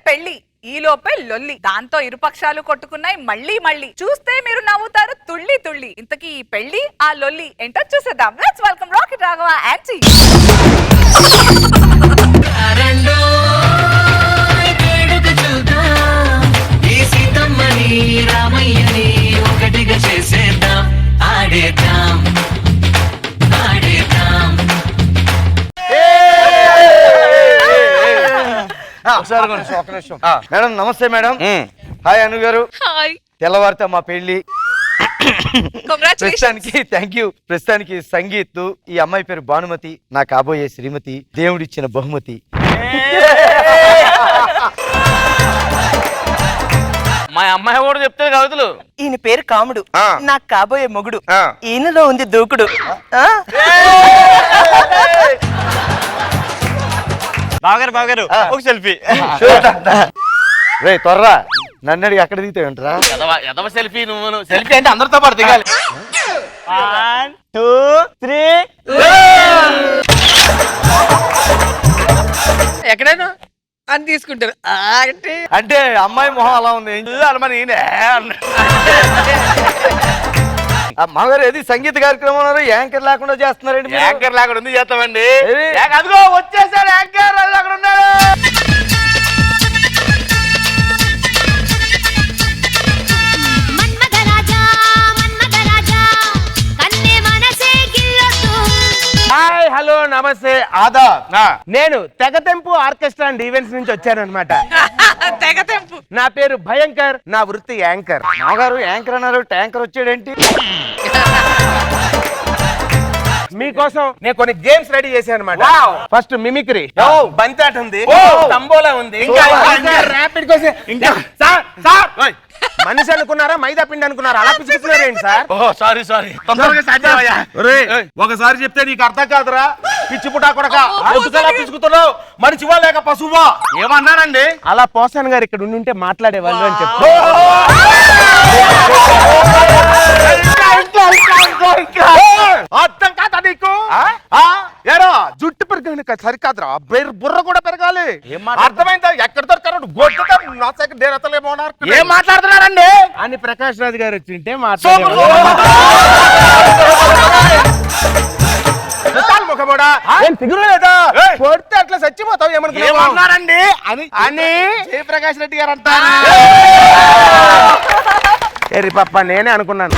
పెళ్లి, ఈ లోపే లొల్లి. దాంతో ఇరుపక్షాలు కొట్టుకున్నాయి మళ్ళీ మళ్ళీ. చూస్తే మీరు నవ్వుతారు తుళ్ళి తుళ్ళి. ఇంతకీ ఈ పెళ్లి ఆ లొల్లి ఏంటో చూసేద్దాం. Let's welcome rocket Raghava aunty. రామయ్యని ఒకటిగా చేసేద్దాం, ఆడేద్దాం ఆడేద్దాం. మేడం నమస్తే madam. Hi Anu garu. Hi. తెల్లవారితే మా పెళ్లి. కంగ్రాచులేషన్స్. Thank you. ప్రస్తుతానికి సంగీత్, ఈ అమ్మాయి పేరు భానుమతి, నా కాబోయే శ్రీమతి, దేవుడిచ్చిన బహుమతి. మా అమ్మాయి కూడా చెప్తే కవితలు. ఈయన పేరు కాముడు, ఆ. నాకు కాబోయే మొగుడు. ఆ. ఈయనలో ఉంది దూకుడు. బాగారు ఒక సెల్ఫీ. రే త్వరరా, నన్ను అడిగి అక్కడ దిగుతావు ఏంట్రా? ఎదవ సెల్ఫీ. నువ్వు సెల్ఫీ అంటే అందరితో పాటు దిగాలి. 1 2 3. ఎక్కడైనా అని తీసుకుంటారు అంటే అమ్మాయి మొహం అలా ఉంది. మరి మాగారు ఏది సంగీత కార్యక్రమం అన్నారు, యాంకర్ లేకుండా చేస్తున్నారండి మీరు? యాంకర్ లాగా ఎందుకు చేస్తామండి? ఏది? అదిగో వచ్చేసాడు యాంకర్, అది అక్కడ ఉన్నాడు. హాయ్ హలో నమస్తే ఆదాబ్. నేను తెగతెంపు ఆర్కెస్ట్రా అండ్ ఈవెంట్స్ నుంచి వచ్చానన్నమాట. తెగతెంపు. నా పేరు భయంకర్, నా వృత్తి యాంకర్. మాగారు యాంకర్ అన్నారు, ట్యాంకర్ వచ్చాడేంటి? మీకోసం నేను కొన్ని గేమ్స్ రెడీ చేశాను అనమాట. ఫస్ట్ మిమిక్రీ, బంతాట ఉంది, తంబోలా ఉంది, ర్యాపిడ్ కోసం. మనిషి అనుకున్నారా మైదా పిండి అనుకున్నారా? అలా పిచ్చుకున్నారేంటి సార్? సారీ ఒకసారి చెప్తే నీకు అర్థం కాదురా పిచ్చి పుట్టా కొడక. పిచ్చుకుతున్నావు మనిషివా లేక పశువా? ఏమన్నానండి? అలా పోసాన్ గారు ఇక్కడ ఉండి ఉంటే మాట్లాడేవాళ్ళు అని చెప్పు. అర్థం కాదా నీకు? ఏరా జుట్టు పెరగాలి సరికాదురా, బుర్ర కూడా పెరగాలి. అర్థమైందా? ఎక్కడ దొరకారు ఏం మాట్లాడుతున్నారండి అని ప్రకాష్ రాజ్ గారు వచ్చింటే ముఖమోడా ఫిగురు లేదా కొడితే అట్లా చచ్చిపోతావు ఏమన్నారండి అని జయప్రకాష్ రెడ్డి గారు అంటారు. ఏరి పప్ప నేనే అనుకున్నాను.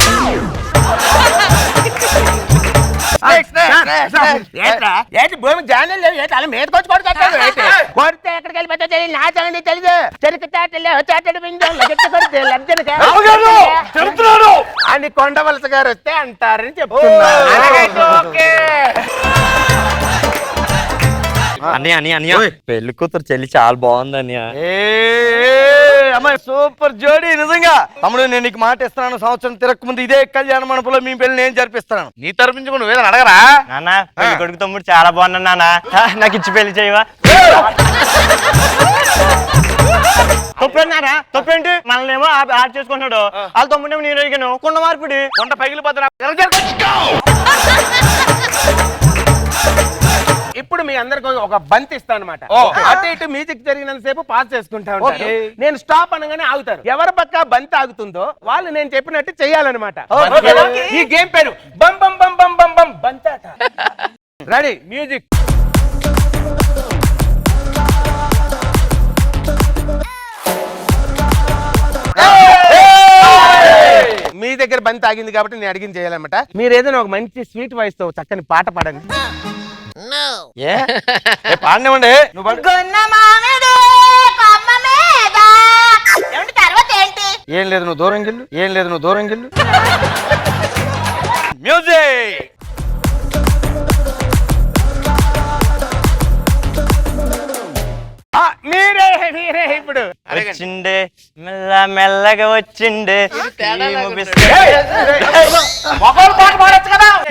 భూమి జాయిన్ లేవు అలా మీదకొచ్చి కొడితే ఎక్కడికి వెళ్ళిపోతా తెలియదు. నా సంగతి తెలీదు. అని కొండవలస గారు వస్తే అంటారని చెప్తున్నారు. పెళ్లి కూతురు చెల్లి చాలా బాగుంది అమ్మాయి. సూపర్ జోడీ నిజంగా. తమ్ముడు నేను నీకు మాట ఇస్తున్నాను, సంవత్సరం తిరగక ముందు ఇదే కళ్యాణ మండపంలో మీ పెళ్లి నేను జరిపిస్తాను. నీ తరపించుకుని నువ్వేదని అడగరా? నాన్న పెళ్లి కొడుకు తమ్ముడు చాలా బాగున్నా నాన్న, నాకు ఇచ్చి పెళ్లి చేయవా? తప్పేనారా? తప్పేంటి? మనల్ని ఏమో ఆడ్ చేసుకుంటున్నాడు, వాళ్ళ తమ్ముడేమో నేను అడిగాను కొండ మార్పిడి. కొండ పగిలిపోతున్నా. ఇప్పుడు మీ అందరికి ఒక బంతి ఇస్తాను అనమాట. అటు ఇటు మ్యూజిక్ జరిగినంత సేపు పాస్ చేసుకుంటా ఉంటారు. నేను స్టాప్ అనగానే ఆగుతారు. ఎవరి పక్క బంతి ఆగుతుందో వాళ్ళు నేను చెప్పినట్టు చెయ్యాలన్నమాట. ఈ గేమ్ పేరు బం బం బం బం బం బం బంతాట. Ready music. మీ దగ్గర బంతి ఆగింది కాబట్టి నేను అడిగింది చేయాలన్నమాట. మీరు ఏదైనా ఒక మంచి స్వీట్ వాయిస్ తో చక్కని పాట పాడండి. పాడినివ్వండి. ఏం లేదు నువ్వు దూరం గిల్లు, ఏం లేదు నువ్వు దూరం గిల్లు. మ్యూజిక్. మీరే ఇప్పుడు వచ్చిండే మెల్ల మెల్లగా వచ్చిండే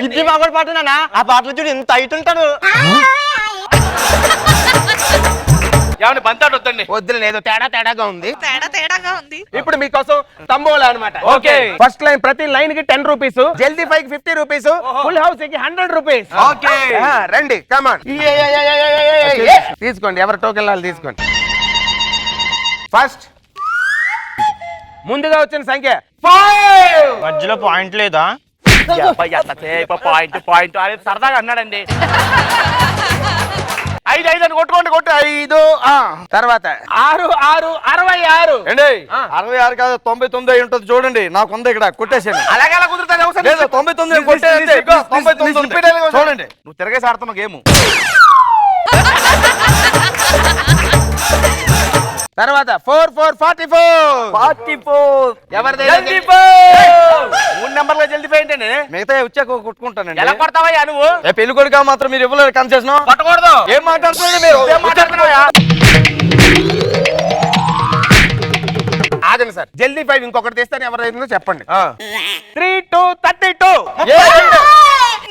ఇది మగోడు పాట నాన్న. ఆ పాటలు చూడు ఎంత అయితుంటాడు. ఏమండి బంతాడు వద్దండి. వద్దులే, ఏదో తేడాగా ఉంది. తేడాగా ఉంది. ఇప్పుడు మీకోసం తంబోలా అనమాట. ఓకే. ఫస్ట్ లైన్ ప్రతి లైన్ కి 10 రూపీస్, జల్దీ 5 కి 50 రూపీస్, ఫుల్ హౌస్ కి 100 రూపీస్. ఓకే రండి కమాన్ తీసుకోండి. ఎవరి టోకెన్ వాళ్ళు తీసుకోండి. ఫస్ట్ ముందుగా వచ్చిన సంఖ్య 5. మధ్యలో పాయింట్ లేదా? పాయింట్ అదే సరదాగా అన్నాడండి. 5 అని కొట్టుకోండి, కొట్టు 5. తర్వాత 6 6 66. ఏండి 66 కాదు 99 అయి ఉంటుంది చూడండి. నాకు ఉంది ఇక్కడ కొట్టేసాను. అలాగే అలా కుదురుతుంది అవసరం లేదు 99 కొట్టేస్తే 99 ఉంది. చూడండి నువ్వు తిరగేసి ఆడుతున్నావు గేమ్. తర్వాత 4 4 44. 44 ఎవరిది? 3 నెంబర్లో జల్దీ పోయింటండి. మిగతా వచ్చాక కొట్టుకుంటానండి. ఎలా కొడతావయ్యా నువ్వు? పెళ్లి కొడుకు మాత్రం మీరు ఇవ్వలేరు కన్సెషన్. కొట్టకూడదు. ఏం మాట్లాడుతున్నాడు మీరు? ఏం మాట్లాడుతున్నావయ్యా? ఆగండి సార్, జల్దీ 5 ఇంకొకటి తీస్తాను. ఎవరైందో చెప్పండి. 3 2 32.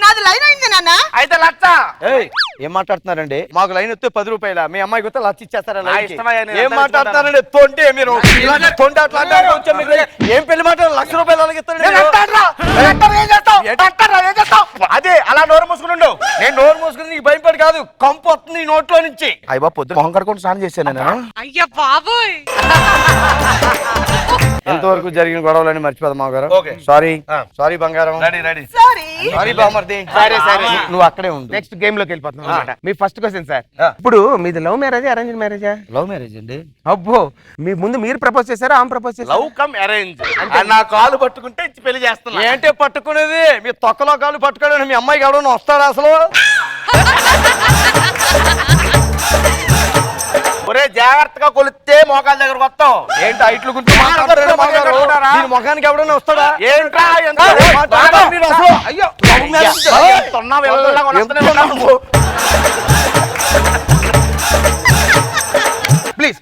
నాది లైన్ అయింది నాన్న. అయితే లచ్చ. ఏయ్, ఏం మాట్లాడుతున్నారండి? మాకు లైన్ వస్తే 10 రూపాయల, మీ అమ్మాయికి వస్తే లక్ష ఇచ్చేస్తారా? నా ఇష్టమయ్యా, నేను ఏం అంతా మాట్లాడుతున్నారండి? తొంటే మీరు ఇలాంటి తొంటే అట్లా అంటారు. కొంచెం మీరు ఏం పెళ్లి మాట ₹1,00,000 అలాగే అదే అలా నోరు మూసుకుని. నేను నోరు మూసుకుని నీకు భయపడి కాదు, కంపు వస్తుంది ఈ నోట్లో నుంచి. అయ్యా పొద్దున మొహం కడుకొని స్నానం చేశాను నేను. అయ్యా బాబోయ్. ఎంతవరకు జరిగిన గొడవలని మర్చిపోదాం మామగారు. ఓకే. సారీ బంగారం. రెడీ. సారీ బామర్ది. సరే. నువ్వు అక్కడే ఉండు. నెక్స్ట్ గేమ్ లోకి వెళ్ళిపోతున్నాం అన్నమాట. మీ ఫస్ట్ క్వశ్చన్ సార్. ఇప్పుడు మీది లవ్ మ్యారేజ్ అరేంజ్ మ్యారేజా? లవ్ మ్యారేజ్ అండి. అబ్బో, మీ ముందు మీరు ప్రపోజ్ చేశారా ఆమె ప్రపోజ్ చేశారా? లవ్ కమ్ అరేంజ్ అంటే నా కాలు పట్టుకుంటే ఇచ్చి పెళ్లి చేస్తున్నా. ఏంటి పట్టుకునేది? మీ తొక్కలో కాలు పట్టుకోవడానికి మీ అమ్మాయికి ఎవడన్నా వస్తాడా అసలు? ఒరే జాగ్రత్తగా కొలిస్తే మోకాల దగ్గరకు వస్తావు. ఏంటి ఇట్లు గురించి మాట్లాడతారు మామగారు? దీని ముఖానికి ఎవడన్నా వస్తాడా? ఏంట్రా ఎంత మాట్లాడతారు మీరు అసలు? అయ్యో, తొన్నావు వెళ్తున్నా కొనొస్తూనే ఉన్నావు నువ్వు. ప్లీజ్.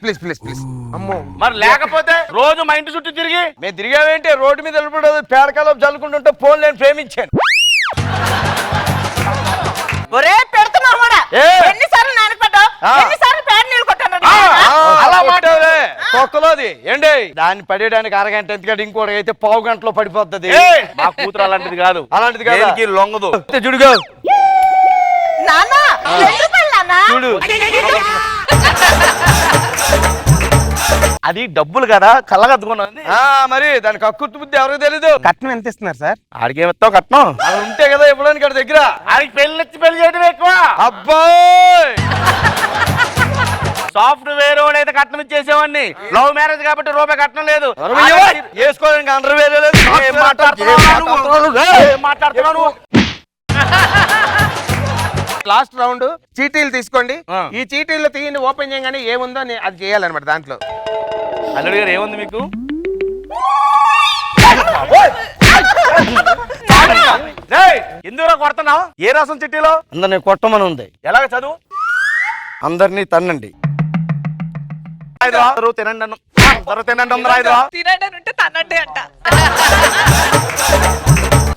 అమ్మో, మరి లేకపోతే రోజు మా ఇంటి చుట్టూ తిరిగి మేము తిరిగావేంటి? రోడ్డు మీద వెళ్ళిపోవడం పేడకాలో జల్లుకుంటుంటే ఫోన్ నేను ప్రేమించాను. ఒరే పెడుతున్నావు కూడా. ఏ? ఎన్నిసార్లు నానపెట్టావు? ఆ. ఎన్నిసార్లు పేడ నీళ్ళు కొట్టాను? అలా మాట్లాడే తొక్కలోది ఏంటి? దాన్ని పడేయడానికి అరగంట, ఎందుకంటే ఇంకోటి అయితే పావు గంటలో పడిపోతుంది. ఏయ్, మా కూతురు అలాంటిది కాదు. అలాంటిది కాదా? దేనికి లొంగదు. జుడుగా నాన్న ₹2 నాన్న. చూడు. అది డబ్బులు కదా కళ్ళగద్దుకున్నది. మరి దానికి కక్కుర్తి బుద్ధి ఎవరికి తెలీదు. కట్నం ఎంత ఇస్తున్నారు సార్? ఆడికి ఏమిస్తావు కట్నం? అది ఉంటే కదా ఇవ్వడానికి వాడి దగ్గర. ఆడికి పెళ్లి ఇచ్చి పెళ్లి చేయడం ఎక్కువ. అబ్బాయ్ సాఫ్ట్వేర్ అయితే కట్నం ఇచ్చేసేవాడిని. లవ్ మ్యారేజ్ కాబట్టి రూపాయి కట్నం లేదు. వేసుకోవడానికి అండర్వేర్ లేదు. ఏం మాట్లాడుతున్నావు నువ్వు? లాస్ట్ రౌండ్ చీటీలు తీసుకోండి. ఆ. ఈ చీటీలు తీయండి, ఓపెన్ చేయగానే ఏముందో అది చేయాలన్నమాట. దాంట్లో అల్లుడు గారు ఏముంది మీకు? ఎందుకు కొడుతున్నావు? ఏ రాసం చిట్టీలో? అందరినీ కొట్టమని ఉంది. ఎలాగ చదువు? అందరినీ తన్నండి. అందరూ తినండి అన్నం. అందరూ తినండి అందరూ ఐదు. తినండి అని ఉంటే తనండి అంట.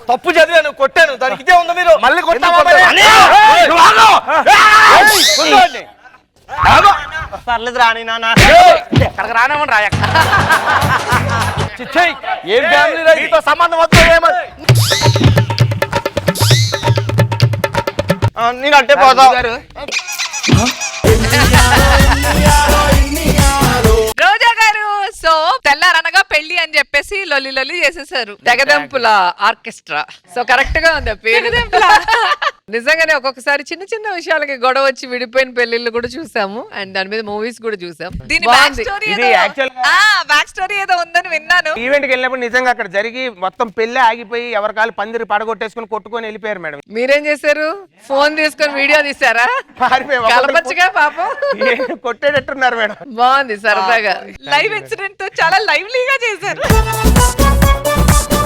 తప్పు చదివాను, కొట్టాను. దానికి ఇదే ఉంది. మీరు మళ్ళీ కొట్టావా ఎందుకు కొట్టారు? మరి? ఏయ్, నువ్వు ఆగు. ఏయ్, కొట్టుకోండి. పర్లేదు రాని నాన్న. ఎక్కడికి రానేమని రాయ. చిచ్చయ్, ఏం ఫ్యామిలీ రా ఇది? నీతో సంబంధం వద్దు ఏమో. నేను అంటే పోతా. రోజా గారు, సో తెల్లారనగా పెళ్లి అని చెప్పేసి లొల్లి లొల్లి చేసేసారు. తెగదెంపుల ఆర్కెస్ట్రా. సో కరెక్ట్ గా ఉంది ఆ పేరు. నిజంగానే ఒక్కొక్కసారి చిన్న చిన్న విషయాలకి గొడవ వచ్చి విడిపోయిన పెళ్లిళ్ళు కూడా చూసాము. అండ్ దాని మీద మూవీస్ కూడా చూసాం. దీని బ్యాక్ స్టోరీ ఇది ఏదో actual- బ్యాక్ స్టోరీ ఏదో ఉందని విన్నాను. ఈవెంట్ కి వెళ్ళినప్పుడు నిజంగా అక్కడ జరిగి మొత్తం పెళ్లి ఆగిపోయి ఎవరికాలు పందిరి పడగొట్టేసుకుని కొట్టుకొని వెళ్ళిపోయారు మేడం. మీరేం చేశారు? ఫోన్ తీసుకొని వీడియో తీసారా? పారిపోయి ఒకరిని కలపచ్చుగా పాపం. కొట్టేటట్టున్నారు మేడం. బాగుంది సరదాగా. లైవ్ ఇన్సిడెంట్ చాలా లైవ్లీగా చేశారు.